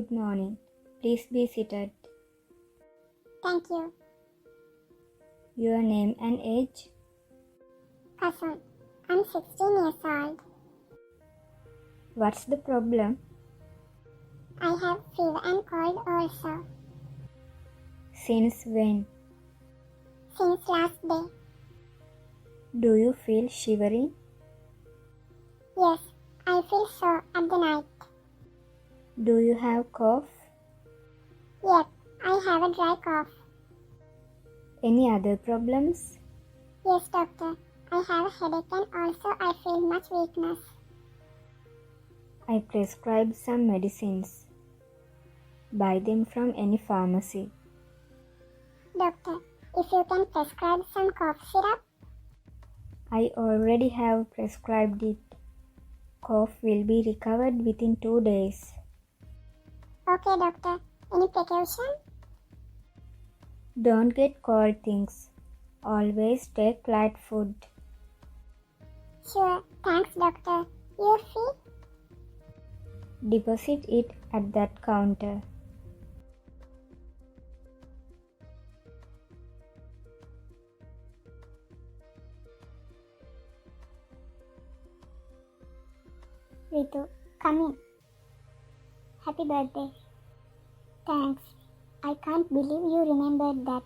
Good morning. Please be seated. Thank you. Your name and age? Cousin, I'm 16 years old. What's the problem? I have fever and cold also. Since when? Since last day. Do you feel shivering? Yes, I feel so at the night. Do you have cough? Yep, I have a dry cough. Any other problems? Yes, doctor. I have a headache and also I feel much weakness. I prescribe some medicines. Buy them from any pharmacy. Doctor, if you can prescribe some cough syrup? I already have prescribed it. Cough will be recovered within 2 days. Okay, doctor. Any precaution? Don't get cold things. Always take light food. Sure, thanks, doctor. Your fee? Deposit it at that counter. Ritu, come in. Happy birthday. Thanks. I can't believe you remembered that.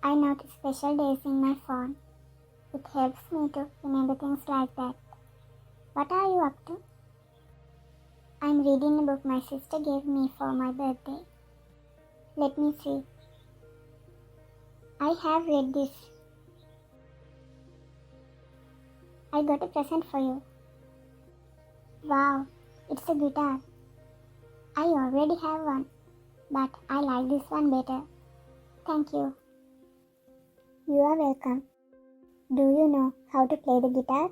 I note special days in my phone. It helps me to remember things like that. What are you up to? I'm reading a book my sister gave me for my birthday. Let me see. I have read this. I got a present for you. Wow, it's a guitar. I already have one, but I like this one better. Thank you. You are welcome. Do you know how to play the guitar?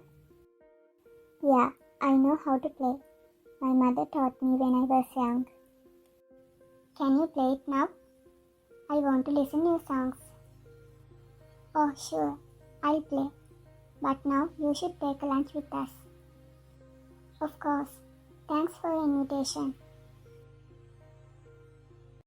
Yeah, I know how to play. My mother taught me when I was young. Can you play it now? I want to listen to your songs. Oh, sure, I'll play. But now you should take a lunch with us. Of course. Thanks for your invitation.